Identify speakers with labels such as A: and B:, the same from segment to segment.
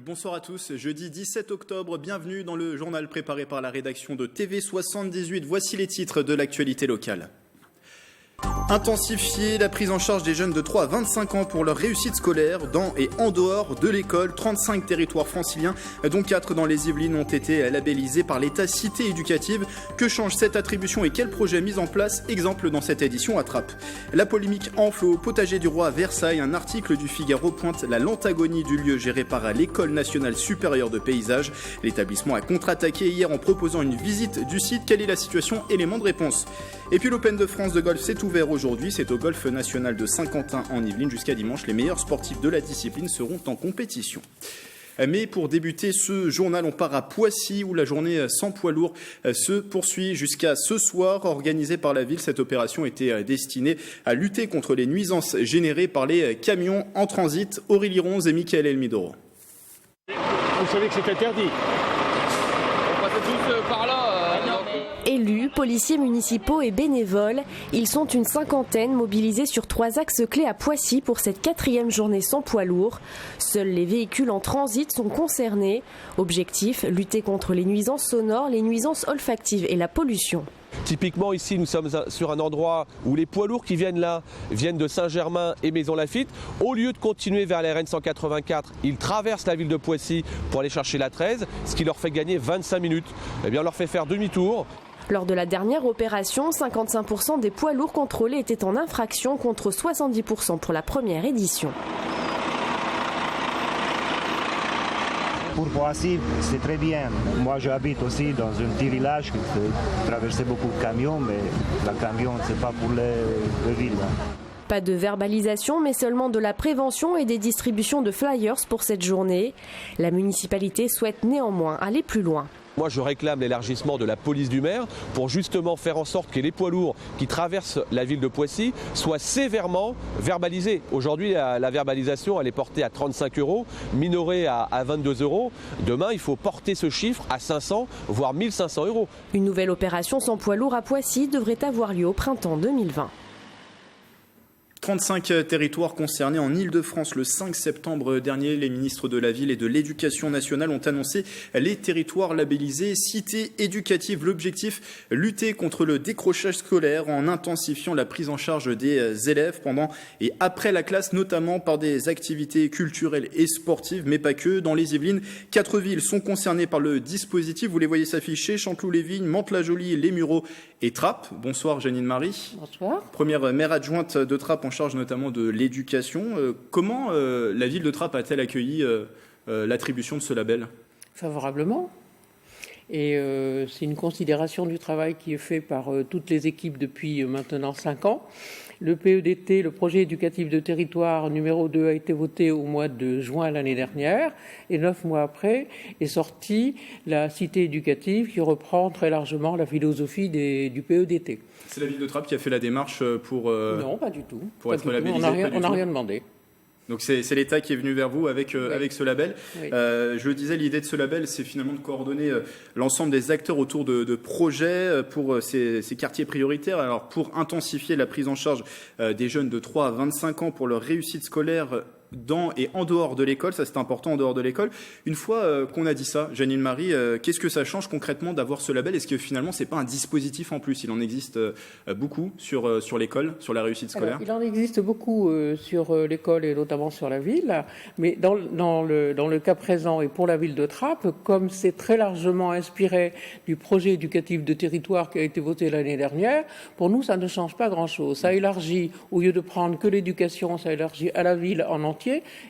A: Bonsoir à tous, jeudi 17 octobre, bienvenue dans le journal préparé par la rédaction de TV78. Voici les titres de l'actualité locale. Intensifier la prise en charge des jeunes de 3 à 25 ans pour leur réussite scolaire dans et en dehors de l'école. 35 territoires franciliens, dont 4 dans les Yvelines, ont été labellisés par l'État cité éducative. Que change cette attribution et quel projet mis en place? Exemple dans cette édition Attrape. La polémique enfle au potager du roi à Versailles. Un article du Figaro pointe la lentagonie du lieu géré par l'École nationale supérieure de paysage. L'établissement a contre-attaqué hier en proposant une visite du site. Quelle est la situation? Élément de réponse. Et puis l'Open de France de golf s'est ouvert aujourd'hui. C'est au Golf National de Saint-Quentin en Yvelines jusqu'à dimanche. Les meilleurs sportifs de la discipline seront en compétition. Mais pour débuter ce journal, on part à Poissy où la journée sans poids lourd se poursuit jusqu'à ce soir. Organisée par la ville, cette opération était destinée à lutter contre les nuisances générées par les camions en transit. Aurélie Ronze et Michael Elmidoro.
B: Vous savez que c'est interdit.
C: On passe tous par là.
D: Élus, policiers municipaux et bénévoles, ils sont une cinquantaine mobilisés sur 3 axes clés à Poissy pour cette 4e journée sans poids lourd. Seuls les véhicules en transit sont concernés. Objectif, lutter contre les nuisances sonores, les nuisances olfactives et la pollution.
E: Typiquement ici nous sommes sur un endroit où les poids lourds qui viennent là viennent de Saint-Germain et Maisons-Laffitte. Au lieu de continuer vers la RN 184, ils traversent la ville de Poissy pour aller chercher la 13, ce qui leur fait gagner 25 minutes. Eh bien on leur fait faire demi-tour.
D: Lors de la dernière opération, 55% des poids lourds contrôlés étaient en infraction contre 70% pour la première édition.
F: Pour Poissy, c'est très bien. Moi, j'habite aussi dans un petit village qui fait traverser beaucoup de camions, mais le camion, c'est pas pour les villes.
D: Pas de verbalisation, mais seulement de la prévention et des distributions de flyers pour cette journée. La municipalité souhaite néanmoins aller plus loin.
E: Moi, je réclame l'élargissement de la police du maire pour justement faire en sorte que les poids lourds qui traversent la ville de Poissy soient sévèrement verbalisés. Aujourd'hui, la verbalisation, elle est portée à 35 €, minorée à 22 €. Demain, il faut porter ce chiffre à 500, voire 1500 €.
D: Une nouvelle opération sans poids lourd à Poissy devrait avoir lieu au printemps 2020.
A: 35 territoires concernés en Île-de-France. Le 5 septembre dernier, les ministres de la Ville et de l'Éducation nationale ont annoncé les territoires labellisés cités éducatives. L'objectif, lutter contre le décrochage scolaire en intensifiant la prise en charge des élèves pendant et après la classe, notamment par des activités culturelles et sportives, mais pas que. Dans les Yvelines, 4 villes sont concernées par le dispositif. Vous les voyez s'afficher: Chanteloup-les-Vignes, Mantes-la-Jolie, Les Mureaux et Trappes. Bonsoir Janine Marie.
G: Bonsoir.
A: Première maire adjointe de Trappes en charge notamment de l'éducation. Comment la ville de Trappes a-t-elle accueilli l'attribution de ce label?
G: Favorablement. Et c'est une considération du travail qui est fait par toutes les équipes depuis maintenant 5 ans. Le PEDT, le projet éducatif de territoire numéro 2, a été voté au mois de juin l'année dernière. Et 9 mois après est sortie la cité éducative qui reprend très largement la philosophie du PEDT.
A: C'est la ville de Trappes qui a fait la démarche pour...
G: Non, pas du tout.
A: Pour être labellisé.
G: On n'a rien demandé.
A: Donc c'est l'État qui est venu vers vous avec ce label. Oui. Je le disais, l'idée de ce label, c'est finalement de coordonner l'ensemble des acteurs autour de projets pour ces quartiers prioritaires. Alors pour intensifier la prise en charge des jeunes de 3 à 25 ans pour leur réussite scolaire dans et en dehors de l'école, ça c'est important, en dehors de l'école. Une fois qu'on a dit ça, Janine Marie, qu'est-ce que ça change concrètement d'avoir ce label? Est-ce que finalement c'est pas un dispositif en plus? Il en existe beaucoup sur l'école, sur la réussite scolaire.
G: Alors, il en existe beaucoup sur l'école et notamment sur la ville, mais dans le cas présent et pour la ville de Trappes, comme c'est très largement inspiré du projet éducatif de territoire qui a été voté l'année dernière, pour nous ça ne change pas grand-chose. Ça élargit, au lieu de prendre que l'éducation, ça élargit à la ville en entier.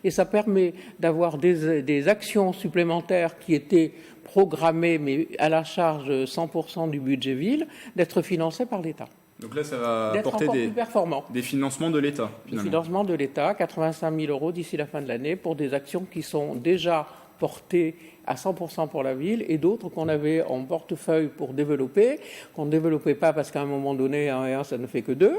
G: Et ça permet d'avoir des actions supplémentaires qui étaient programmées, mais à la charge 100% du budget ville, d'être financées par l'État.
A: Donc là, ça va apporter des financements de l'État.
G: Des financements de l'État, 85 000 € d'ici la fin de l'année, pour des actions qui sont déjà portées à 100% pour la ville et d'autres qu'on avait en portefeuille pour développer, qu'on ne développait pas parce qu'à un moment donné, 1 et 1, ça ne fait que 2.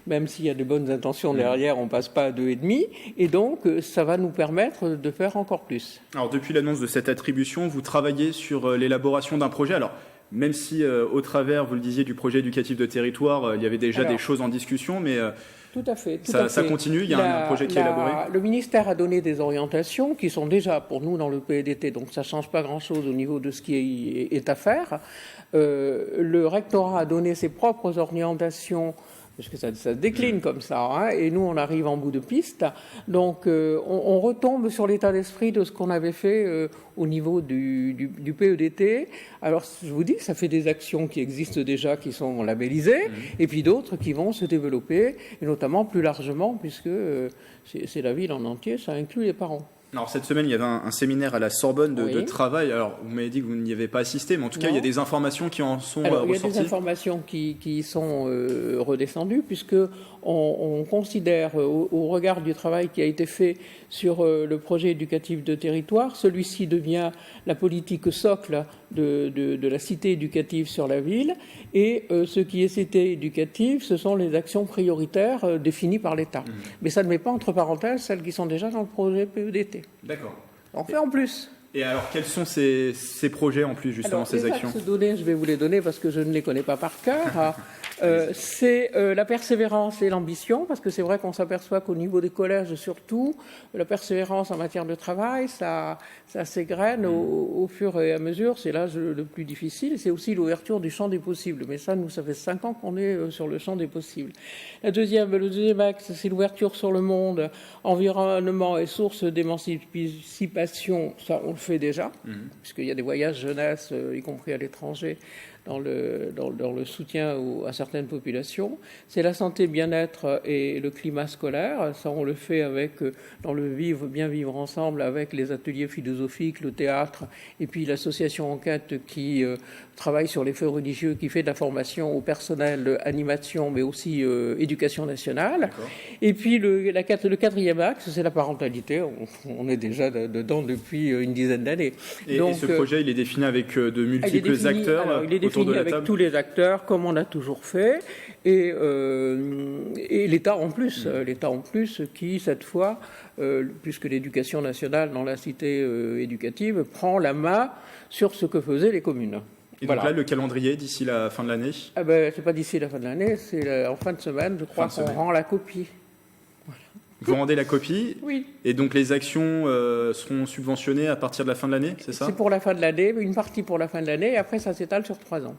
G: Même s'il y a de bonnes intentions derrière, on ne passe pas à 2,5. Et donc, ça va nous permettre de faire encore plus.
A: Alors, depuis l'annonce de cette attribution, vous travaillez sur l'élaboration d'un projet. Alors, même si au travers, vous le disiez, du projet éducatif de territoire, il y avait déjà des choses en discussion, mais
G: tout à fait.
A: Ça continue, il y a un projet qui est élaboré.
G: Le ministère a donné des orientations qui sont déjà pour nous dans le PEDT, donc ça ne change pas grand-chose au niveau de ce qui est à faire. Le rectorat a donné ses propres orientations, parce que ça se décline comme ça, hein, et nous on arrive en bout de piste. Donc on retombe sur l'état d'esprit de ce qu'on avait fait au niveau du PEDT. Alors je vous dis, ça fait des actions qui existent déjà, qui sont labellisées, et puis d'autres qui vont se développer, et notamment plus largement, puisque c'est la ville en entier, ça inclut les parents.
A: Alors cette semaine, il y avait un séminaire à la Sorbonne de travail. Alors vous m'avez dit que vous n'y avez pas assisté, mais en tout cas, il y a des informations qui en sont ressorties.
G: Il y a des informations qui sont redescendues, puisque on considère, au regard du travail qui a été fait sur le projet éducatif de territoire, celui-ci devient la politique socle de la cité éducative sur la ville, et ce qui est cité éducative, ce sont les actions prioritaires définies par l'État. Mais ça ne met pas entre parenthèses celles qui sont déjà dans le projet PEDT.
A: D'accord.
G: On fait en plus.
A: Et alors, quels sont ces projets en plus, justement, ces actions ?
G: Les axes donnés, je vais vous les donner parce que je ne les connais pas par cœur. C'est la persévérance et l'ambition, parce que c'est vrai qu'on s'aperçoit qu'au niveau des collèges, surtout, la persévérance en matière de travail, ça s'égrène au fur et à mesure. C'est l'âge le plus difficile. C'est aussi l'ouverture du champ des possibles. Mais ça, nous, ça fait 5 ans qu'on est sur le champ des possibles. Le deuxième axe, c'est l'ouverture sur le monde, environnement et source d'émancipation. Ça, on le fait déjà, puisqu'il y a des voyages jeunesse, y compris à l'étranger, dans le soutien à certaines populations. C'est la santé, bien-être et le climat scolaire. Ça, on le fait dans le bien vivre ensemble, avec les ateliers philosophiques, le théâtre, et puis l'association Enquête qui travaille sur les faits religieux, qui fait de la formation au personnel, animation, mais aussi éducation nationale.
A: D'accord.
G: Et puis le quatrième axe, c'est la parentalité. On est déjà dedans depuis une dizaine d'années.
A: Et ce projet, il est défini avec de multiples acteurs.
G: Il est défini avec tous les acteurs, comme on a toujours fait, et l'État en plus. L'État en plus qui, cette fois, puisque l'éducation nationale dans la cité éducative prend la main sur ce que faisaient les communes.
A: Et donc là, le calendrier d'ici la fin de l'année ?
G: C'est pas d'ici la fin de l'année, c'est en fin de semaine, je crois qu'on rend la copie. Voilà.
A: Vous rendez la copie ?
G: Oui.
A: Et donc les actions seront subventionnées à partir de la fin de l'année, c'est ça ?
G: C'est pour la fin de l'année, une partie pour la fin de l'année, et après ça s'étale sur 3 ans.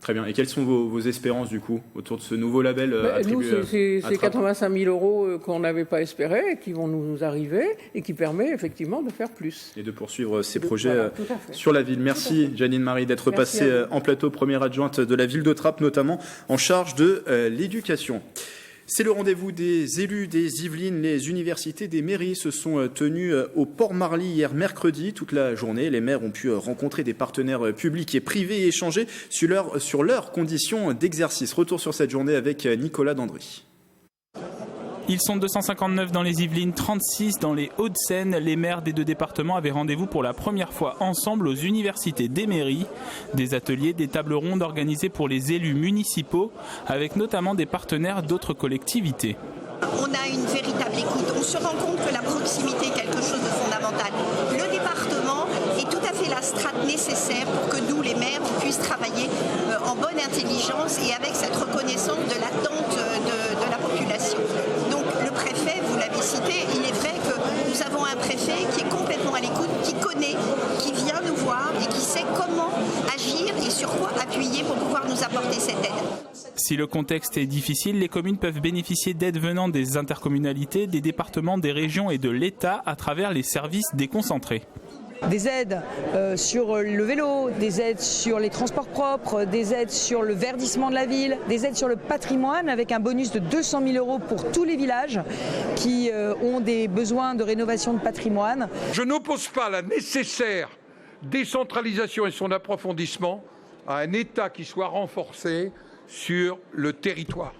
A: Très bien. Et quelles sont vos espérances, du coup, autour de ce nouveau label attribué
G: Nous, c'est 85 000 € qu'on n'avait pas espéré, qui vont nous arriver, et qui permet effectivement de faire plus.
A: Et de poursuivre ces projets sur la ville. Merci, Janine Marie, d'être passée en plateau, première adjointe de la ville de Trappes, notamment en charge de l'éducation. C'est le rendez-vous des élus des Yvelines. Les universités des mairies se sont tenues au Port-Marly hier mercredi. Toute la journée, les maires ont pu rencontrer des partenaires publics et privés et échanger sur leurs conditions d'exercice. Retour sur cette journée avec Nicolas Dandry.
H: Ils sont 259 dans les Yvelines, 36 dans les Hauts-de-Seine. Les maires des 2 départements avaient rendez-vous pour la première fois ensemble aux universités des mairies. Des ateliers, des tables rondes organisées pour les élus municipaux, avec notamment des partenaires d'autres collectivités.
I: On a une véritable écoute. On se rend compte que la proximité est quelque chose de fondamental. Le département est tout à fait la strate nécessaire pour que nous, les maires, on puisse travailler en bonne intelligence et avec cette reconnaissance de l'attente de la population. Donc le préfet, vous l'avez cité, il est vrai que nous avons un préfet qui est complètement à l'écoute, qui connaît, qui vient nous voir et qui sait comment agir et sur quoi appuyer pour pouvoir nous apporter cette aide.
H: Si le contexte est difficile, les communes peuvent bénéficier d'aides venant des intercommunalités, des départements, des régions et de l'État à travers les services déconcentrés.
J: Des aides sur le vélo, des aides sur les transports propres, des aides sur le verdissement de la ville, des aides sur le patrimoine avec un bonus de 200 000 € pour tous les villages qui ont des besoins de rénovation de patrimoine.
K: Je n'oppose pas la nécessaire décentralisation et son approfondissement à un État qui soit renforcé sur le territoire.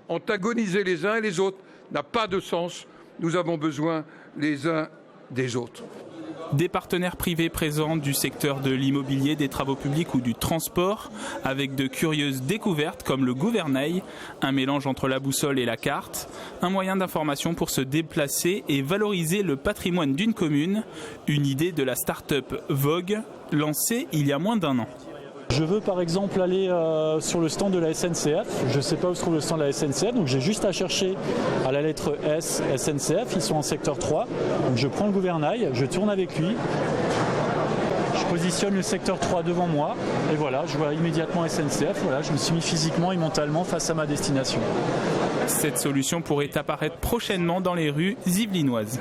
K: Antagoniser les uns et les autres n'a pas de sens. Nous avons besoin les uns des autres.
H: Des partenaires privés présents du secteur de l'immobilier, des travaux publics ou du transport, avec de curieuses découvertes comme le gouvernail, un mélange entre la boussole et la carte, un moyen d'information pour se déplacer et valoriser le patrimoine d'une commune, une idée de la start-up Vogue, lancée il y a moins d'1 an.
L: Je veux par exemple aller sur le stand de la SNCF. Je ne sais pas où se trouve le stand de la SNCF, donc j'ai juste à chercher à la lettre S, SNCF. Ils sont en secteur 3. Donc je prends le gouvernail, je tourne avec lui. Je positionne le secteur 3 devant moi et voilà, je vois immédiatement SNCF. Voilà, je me suis mis physiquement et mentalement face à ma destination.
H: Cette solution pourrait apparaître prochainement dans les rues yvelinoises.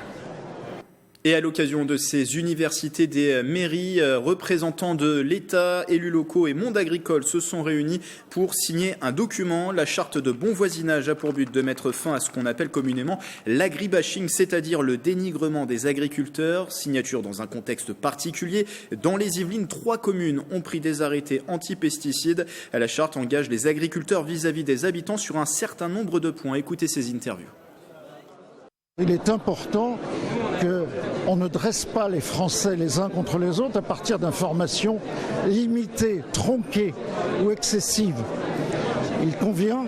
A: Et à l'occasion de ces universités, des mairies, représentants de l'État, élus locaux et monde agricole se sont réunis pour signer un document. La charte de bon voisinage a pour but de mettre fin à ce qu'on appelle communément l'agribashing, c'est-à-dire le dénigrement des agriculteurs. Signature dans un contexte particulier. Dans les Yvelines, 3 communes ont pris des arrêtés anti-pesticides. La charte engage les agriculteurs vis-à-vis des habitants sur un certain nombre de points. Écoutez ces interviews.
M: Il est important qu'on ne dresse pas les Français les uns contre les autres à partir d'informations limitées, tronquées ou excessives. Il convient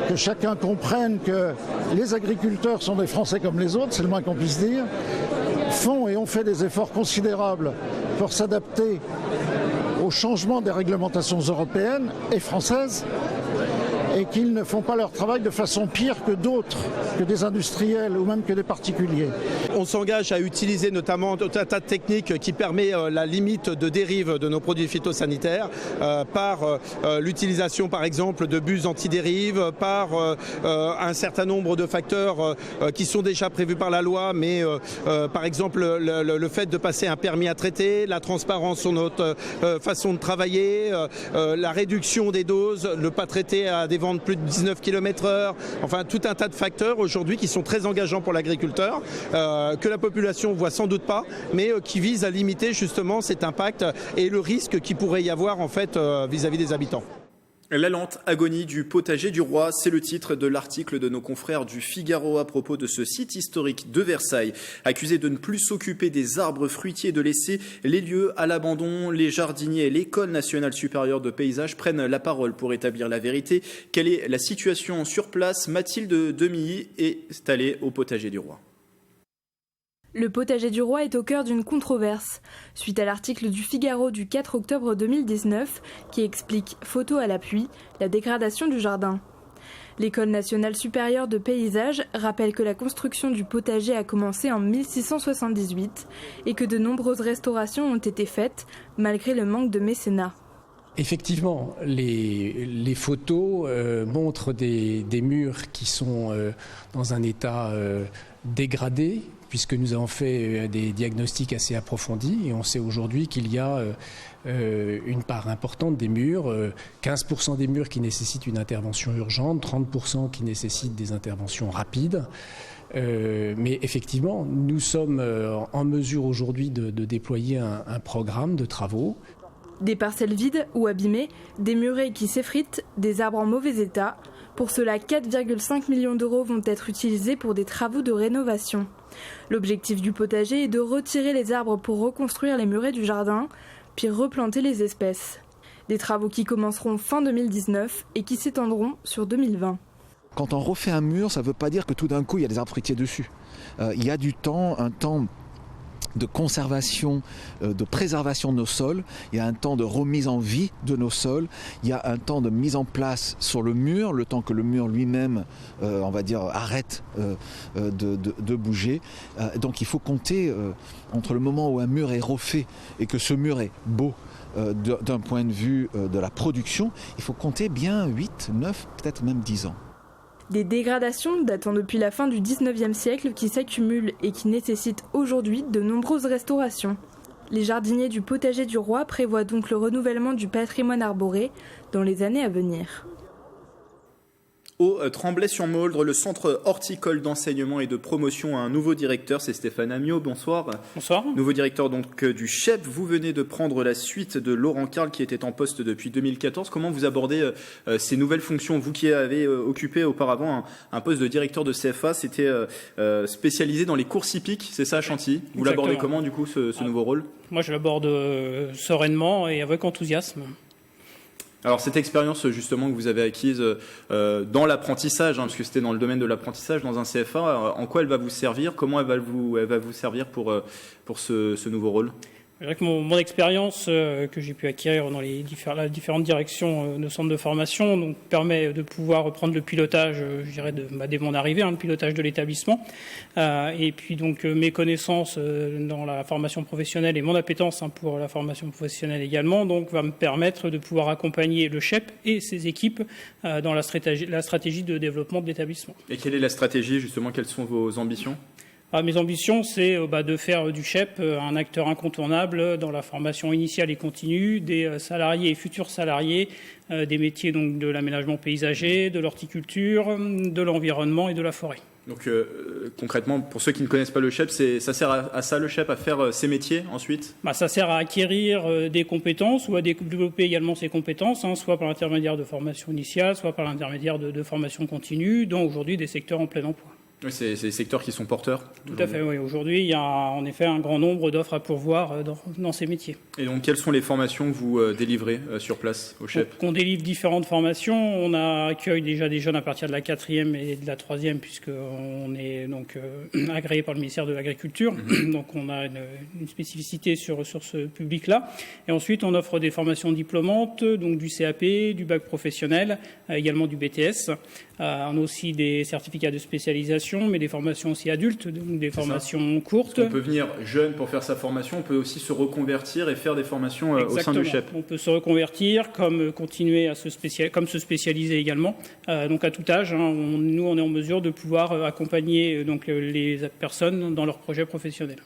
M: que chacun comprenne que les agriculteurs sont des Français comme les autres, c'est le moins qu'on puisse dire, font et ont fait des efforts considérables pour s'adapter au changement des réglementations européennes et françaises, et qu'ils ne font pas leur travail de façon pire que d'autres, que des industriels ou même que des particuliers.
N: On s'engage à utiliser notamment tout un tas de techniques qui permet la limite de dérive de nos produits phytosanitaires par l'utilisation par exemple de buses anti-dérive, par un certain nombre de facteurs qui sont déjà prévus par la loi, mais par exemple le fait de passer un permis à traiter, la transparence sur notre façon de travailler, la réduction des doses, ne pas traiter à des ventes plus de 19 km/h, enfin tout un tas de facteurs aujourd'hui qui sont très engageants pour l'agriculteur, que la population voit sans doute pas, mais qui visent à limiter justement cet impact et le risque qu'il pourrait y avoir en fait vis-à-vis des habitants.
A: La lente agonie du potager du roi, c'est le titre de l'article de nos confrères du Figaro à propos de ce site historique de Versailles. Accusé de ne plus s'occuper des arbres fruitiers et de laisser les lieux à l'abandon, les jardiniers et l'École nationale supérieure de paysage prennent la parole pour établir la vérité. Quelle est la situation sur place? Mathilde Demilly est allée au potager du roi.
O: Le potager du roi est au cœur d'une controverse, suite à l'article du Figaro du 4 octobre 2019 qui explique, photo à l'appui, la dégradation du jardin. L'École nationale supérieure de paysage rappelle que la construction du potager a commencé en 1678 et que de nombreuses restaurations ont été faites malgré le manque de mécénat.
P: Effectivement, les photos montrent des murs qui sont dans un état dégradé, puisque nous avons fait des diagnostics assez approfondis et on sait aujourd'hui qu'il y a une part importante des murs, 15% des murs qui nécessitent une intervention urgente, 30% qui nécessitent des interventions rapides. Mais effectivement, nous sommes en mesure aujourd'hui de déployer un programme de travaux.
O: Des parcelles vides ou abîmées, des murets qui s'effritent, des arbres en mauvais état. Pour cela, 4,5 millions d'euros vont être utilisés pour des travaux de rénovation. L'objectif du potager est de retirer les arbres pour reconstruire les murets du jardin, puis replanter les espèces. Des travaux qui commenceront fin 2019 et qui s'étendront sur 2020.
Q: Quand on refait un mur, ça ne veut pas dire que tout d'un coup il y a des arbres fruitiers dessus. Il y a du temps, un temps de conservation, de préservation de nos sols, il y a un temps de remise en vie de nos sols, il y a un temps de mise en place sur le mur, le temps que le mur lui-même, on va dire, arrête de bouger. Donc il faut compter entre le moment où un mur est refait et que ce mur est beau d'un point de vue de la production, il faut compter bien 8, 9, peut-être même 10 ans.
O: Des dégradations datant depuis la fin du 19e siècle qui s'accumulent et qui nécessitent aujourd'hui de nombreuses restaurations. Les jardiniers du potager du roi prévoient donc le renouvellement du patrimoine arboré dans les années à venir.
A: Au Tremblay-sur-Mauldre, le centre horticole d'enseignement et de promotion a un nouveau directeur, c'est Stéphane Amiot. Bonsoir.
R: Bonsoir.
A: Nouveau directeur donc du CHEP. Vous venez de prendre la suite de Laurent Carl qui était en poste depuis 2014. Comment vous abordez ces nouvelles fonctions? Vous qui avez occupé auparavant un poste de directeur de CFA, c'était spécialisé dans les courses hippiques, c'est ça à Chantilly? Vous l'abordez comment du coup ce nouveau rôle?
R: Moi je l'aborde sereinement et avec enthousiasme.
A: Alors cette expérience justement que vous avez acquise dans l'apprentissage, parce que c'était dans le domaine de l'apprentissage dans un CFA, en quoi elle va vous servir? Comment elle va vous servir pour ce nouveau rôle?
R: Je dirais que mon expérience que j'ai pu acquérir dans les différentes directions de centres de formation donc, permet de pouvoir reprendre le pilotage, je dirais, dès mon arrivée, le pilotage de l'établissement. Et puis donc mes connaissances dans la formation professionnelle et mon appétence pour la formation professionnelle également, donc va me permettre de pouvoir accompagner le CHEP et ses équipes dans la stratégie de développement de l'établissement.
A: Et quelle est la stratégie justement? Quelles sont vos ambitions?
R: Mes ambitions, c'est de faire du CHEP un acteur incontournable dans la formation initiale et continue des salariés et futurs salariés des métiers donc, de l'aménagement paysager, de l'horticulture, de l'environnement et de la forêt.
A: Donc concrètement, pour ceux qui ne connaissent pas le CHEP, ça sert à ça le CHEP, à faire ces métiers ensuite?
R: Ça sert à acquérir des compétences ou à développer également ces compétences, soit par l'intermédiaire de formation initiale, soit par l'intermédiaire de formation continue, dans aujourd'hui des secteurs en plein emploi.
A: Oui, c'est les secteurs qui sont porteurs.
R: Tout à fait, oui. Aujourd'hui, il y a en effet un grand nombre d'offres à pourvoir dans ces métiers.
A: Et donc, quelles sont les formations que vous délivrez sur place au CHEP?
R: On délivre différentes formations. On accueille déjà des jeunes à partir de la 4e et de la 3e, puisqu'on est donc agréé par le ministère de l'Agriculture. Donc, on a une spécificité sur ce public-là. Et ensuite, on offre des formations diplômantes, donc du CAP, du bac professionnel, également du BTS. On a aussi des certificats de spécialisation, mais des formations aussi adultes, donc des formations courtes.
A: On peut venir jeune pour faire sa formation, on peut aussi se reconvertir et faire des formations au sein du CHEP.
R: On peut se reconvertir, comme continuer à se spécialiser également. Donc à tout âge, nous on est en mesure de pouvoir accompagner donc les personnes dans leurs projets professionnels.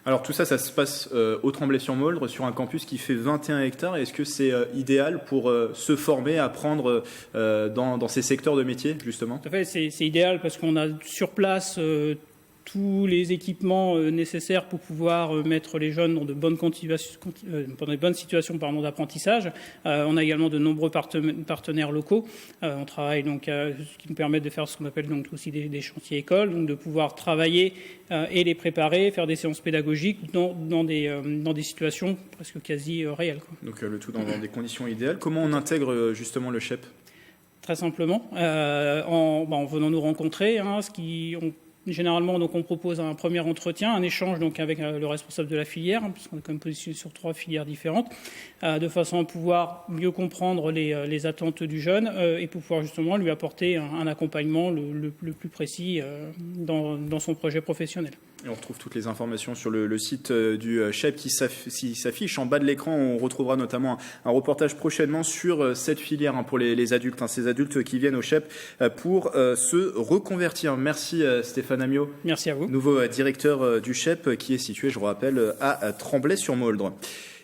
A: Alors tout ça, ça se passe au Tremblay-sur-Mauldre, sur un campus qui fait 21 hectares. Est-ce que c'est idéal pour se former, apprendre dans ces secteurs de métiers, justement?
R: Tout à fait, c'est idéal parce qu'on a sur place tous les équipements nécessaires pour pouvoir mettre les jeunes dans de bonnes situations d'apprentissage. On a également de nombreux partenaires locaux. On travaille donc, ce qui nous permet de faire ce qu'on appelle donc aussi des chantiers écoles, donc de pouvoir travailler et les préparer, faire des séances pédagogiques dans des situations presque quasi réelles.
A: Donc le tout dans des conditions idéales. Comment on intègre justement le CHEP?
R: Très simplement, en venant nous rencontrer, généralement, donc, on propose un premier entretien, un échange donc, avec le responsable de la filière, puisqu'on est quand même positionné sur 3 filières différentes, de façon à pouvoir mieux comprendre les attentes du jeune et pour pouvoir justement lui apporter un accompagnement le plus précis dans son projet professionnel.
A: Et on retrouve toutes les informations sur le site du CHEP qui s'affiche en bas de l'écran. On retrouvera notamment un reportage prochainement sur cette filière pour les adultes, ces adultes qui viennent au CHEP pour se reconvertir. Merci Stéphane Amiot.
R: Merci à vous.
A: Nouveau directeur du CHEP qui est situé, je vous rappelle, à Tremblay-sur-Mauldre.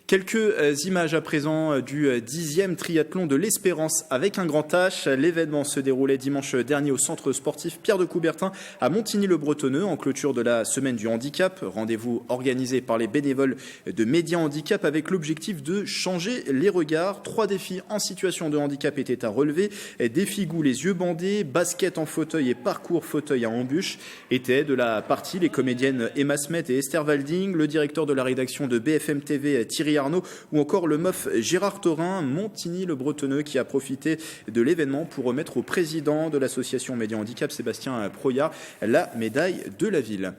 A: Quelques images à présent du 10e triathlon de l'Espérance avec un grand H. L'événement se déroulait dimanche dernier au centre sportif Pierre de Coubertin à Montigny-le-Bretonneux en clôture de la semaine du handicap. Rendez-vous organisé par les bénévoles de Média Handicap avec l'objectif de changer les regards. 3 défis en situation de handicap étaient à relever. Défi goût les yeux bandés, basket en fauteuil et parcours fauteuil à embûche. Étaient de la partie les comédiennes Emma Smet et Esther Walding, le directeur de la rédaction de BFM TV Thierry Arnaud ou encore le MOF Gérard Thorin, Montigny-le-Bretonneux qui a profité de l'événement pour remettre au président de l'association Média Handicap, Sébastien Proyat, la médaille de la ville.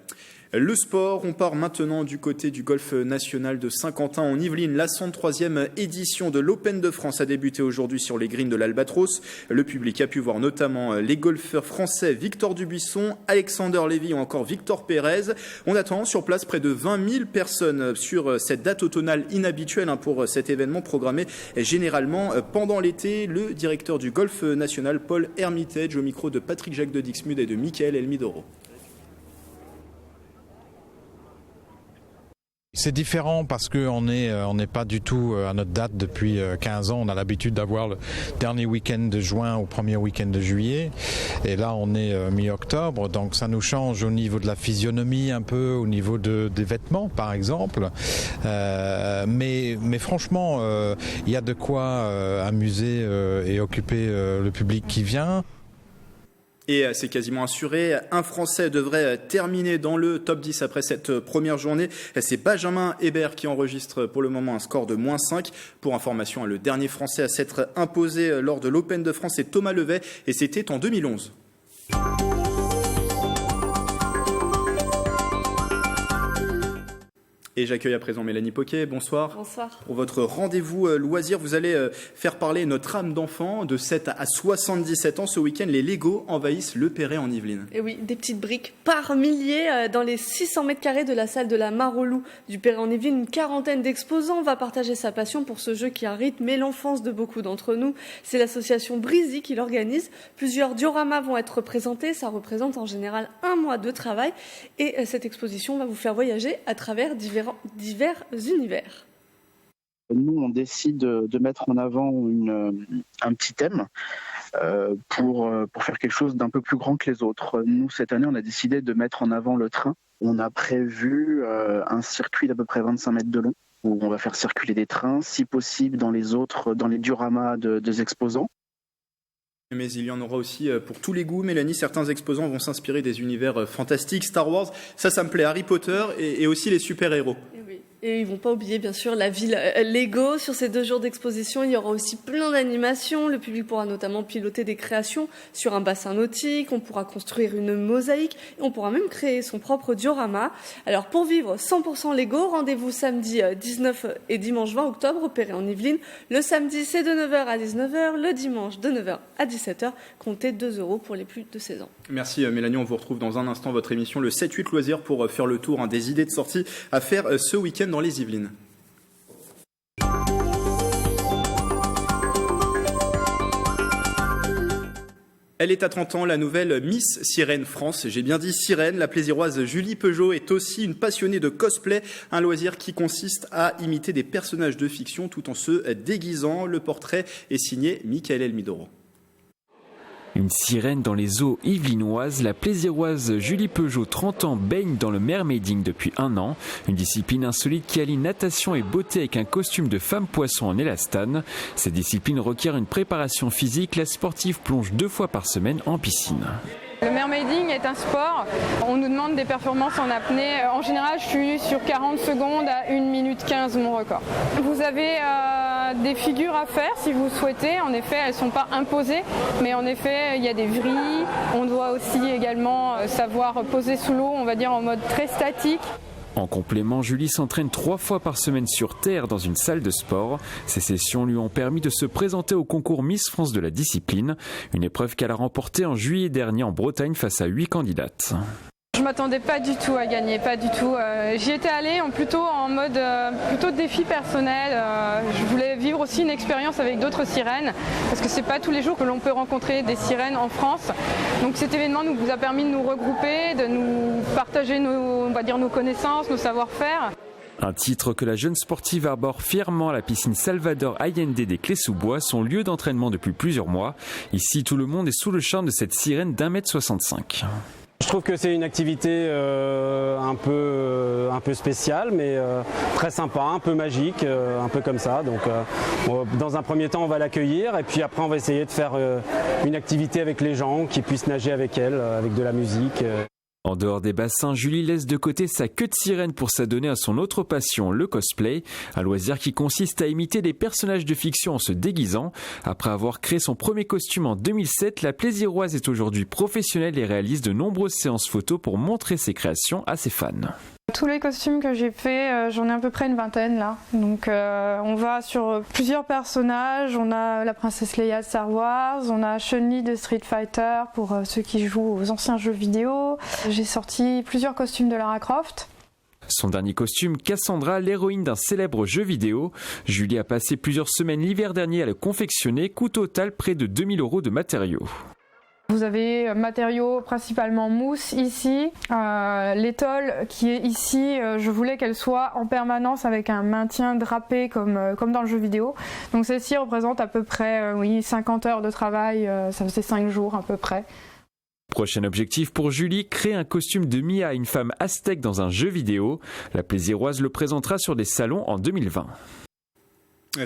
A: Le sport, on part maintenant du côté du golf national de Saint-Quentin en Yvelines. La 103e édition de l'Open de France a débuté aujourd'hui sur les greens de l'Albatros. Le public a pu voir notamment les golfeurs français Victor Dubuisson, Alexander Lévy ou encore Victor Pérez. On attend sur place près de 20 000 personnes sur cette date automnale inhabituelle pour cet événement programmé généralement pendant l'été. Le directeur du golf national, Paul Hermitage, au micro de Patrick Jacques de Dixmude et de Mickaël Elmidoro.
S: C'est différent parce qu'on n'est pas du tout à notre date depuis 15 ans. On a l'habitude d'avoir le dernier week-end de juin au premier week-end de juillet. Et là, on est mi-octobre. Donc ça nous change au niveau de la physionomie un peu, au niveau des vêtements par exemple. Mais franchement, il y a de quoi amuser et occuper le public qui vient.
A: Et c'est quasiment assuré. Un Français devrait terminer dans le top 10 après cette première journée. C'est Benjamin Hébert qui enregistre pour le moment un score de -5. Pour information, le dernier Français à s'être imposé lors de l'Open de France est Thomas Levet et c'était en 2011. Et j'accueille à présent Mélanie Poquet, bonsoir.
T: Bonsoir.
A: Pour votre rendez-vous loisir, vous allez faire parler notre âme d'enfant. De 7 à 77 ans, ce week-end, les Lego envahissent le Perret en Yvelines.
T: Et oui, des petites briques par milliers dans les 600 mètres carrés de la salle de la Mare aux Loups du Perret en Yvelines. Une quarantaine d'exposants va partager sa passion pour ce jeu qui a rythmé l'enfance de beaucoup d'entre nous. C'est l'association Breezy qui l'organise. Plusieurs dioramas vont être présentés. Ça représente en général un mois de travail. Et cette exposition va vous faire voyager à travers divers univers.
U: Nous, on décide de mettre en avant un petit thème pour faire quelque chose d'un peu plus grand que les autres. Nous, cette année, on a décidé de mettre en avant le train. On a prévu un circuit d'à peu près 25 mètres de long où on va faire circuler des trains, si possible dans les dioramas des exposants.
A: Mais il y en aura aussi pour tous les goûts, Mélanie. Certains exposants vont s'inspirer des univers fantastiques, Star Wars, ça me plaît, Harry Potter et aussi les super-héros.
T: Et ils vont pas oublier, bien sûr, la ville Lego. Sur ces 2 jours d'exposition, il y aura aussi plein d'animations. Le public pourra notamment piloter des créations sur un bassin nautique. On pourra construire une mosaïque. Et on pourra même créer son propre diorama. Alors, pour vivre 100% Lego, rendez-vous samedi 19 et dimanche 20 octobre au Perret en Yvelines. Le samedi, c'est de 9h à 19h. Le dimanche, de 9h à 17h. Comptez 2 € pour les plus de 16 ans.
A: Merci Mélanie. On vous retrouve dans un instant, votre émission, le 7-8 loisirs, pour faire le tour des idées de sortie à faire ce week-end dans les Yvelines. Elle est à 30 ans, la nouvelle Miss Sirène France. J'ai bien dit sirène. La plaisiroise Julie Peugeot est aussi une passionnée de cosplay, un loisir qui consiste à imiter des personnages de fiction tout en se déguisant. Le portrait est signé Michael Elmidoro.
V: Une sirène dans les eaux yvelinoises, la plaisiroise Julie Peugeot, 30 ans, baigne dans le mermaiding depuis 1 an. Une discipline insolite qui allie natation et beauté avec un costume de femme poisson en élastane. Cette discipline requiert une préparation physique. La sportive plonge 2 fois par semaine en piscine.
W: Le mermaiding est un sport. On nous demande des performances en apnée. En général, je suis sur 40 secondes à 1 minute 15 mon record. Vous avez des figures à faire si vous souhaitez. En effet, elles ne sont pas imposées, mais en effet, il y a des vrilles. On doit aussi également savoir poser sous l'eau, on va dire en mode très statique.
V: En complément, Julie s'entraîne 3 fois par semaine sur terre dans une salle de sport. Ces sessions lui ont permis de se présenter au concours Miss France de la discipline, une épreuve qu'elle a remportée en juillet dernier en Bretagne face à 8 candidates.
W: Je m'attendais pas du tout à gagner, pas du tout. J'y étais allée plutôt en mode plutôt défi personnel. Je voulais vivre aussi une expérience avec d'autres sirènes, parce que c'est pas tous les jours que l'on peut rencontrer des sirènes en France. Donc cet événement nous a permis de nous regrouper, de nous partager nos connaissances, nos savoir-faire.
V: Un titre que la jeune sportive arbore fièrement à la piscine Salvador Allende des Clés-sous-Bois, son lieu d'entraînement depuis plusieurs mois. Ici, tout le monde est sous le charme de cette sirène d'1,65 m.
X: Je trouve que c'est une activité un peu spéciale, mais très sympa, un peu magique, un peu comme ça. Donc, dans un premier temps, on va l'accueillir et puis après, on va essayer de faire une activité avec les gens, qui puissent nager avec elle, avec de la musique.
V: En dehors des bassins, Julie laisse de côté sa queue de sirène pour s'adonner à son autre passion, le cosplay, un loisir qui consiste à imiter des personnages de fiction en se déguisant. Après avoir créé son premier costume en 2007, la plaisiroise est aujourd'hui professionnelle et réalise de nombreuses séances photos pour montrer ses créations à ses fans.
W: Tous les costumes que j'ai faits, j'en ai à peu près une vingtaine là. Donc on va sur plusieurs personnages. On a la princesse Leia de Star Wars, on a Chun-Li de Street Fighter pour ceux qui jouent aux anciens jeux vidéo. J'ai sorti plusieurs costumes de Lara Croft.
V: Son dernier costume, Cassandra, l'héroïne d'un célèbre jeu vidéo. Julie a passé plusieurs semaines l'hiver dernier à le confectionner, coût total près de 2 000 € de matériaux.
W: Vous avez matériaux principalement mousse ici, l'étole qui est ici, je voulais qu'elle soit en permanence avec un maintien drapé comme dans le jeu vidéo. Donc celle-ci représente à peu près 50 heures de travail, ça faisait 5 jours à peu près.
V: Prochain objectif pour Julie, créer un costume de Mia, une femme aztèque dans un jeu vidéo. La plaisiroise le présentera sur des salons en 2020.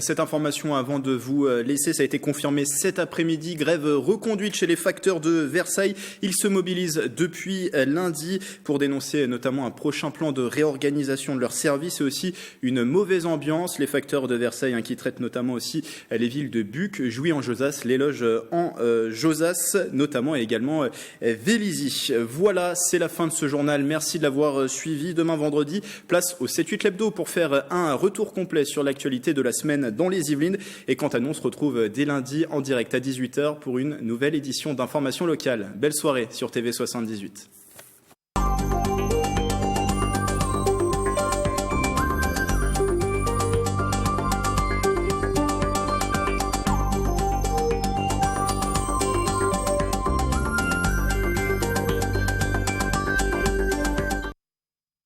A: Cette information avant de vous laisser, ça a été confirmé cet après-midi. Grève reconduite chez les facteurs de Versailles. Ils se mobilisent depuis lundi pour dénoncer notamment un prochain plan de réorganisation de leurs services et aussi une mauvaise ambiance. Les facteurs de Versailles qui traitent notamment aussi les villes de Buc, Jouy-en-Josas, les loges en Josas notamment et également Vélizy. Voilà, c'est la fin de ce journal. Merci de l'avoir suivi. Demain vendredi, place au 7-8 Lebdo pour faire un retour complet sur l'actualité de la semaine dans les Yvelines. Et quant à nous, on se retrouve dès lundi en direct à 18h pour une nouvelle édition d'Information locale. Belle soirée sur TV78.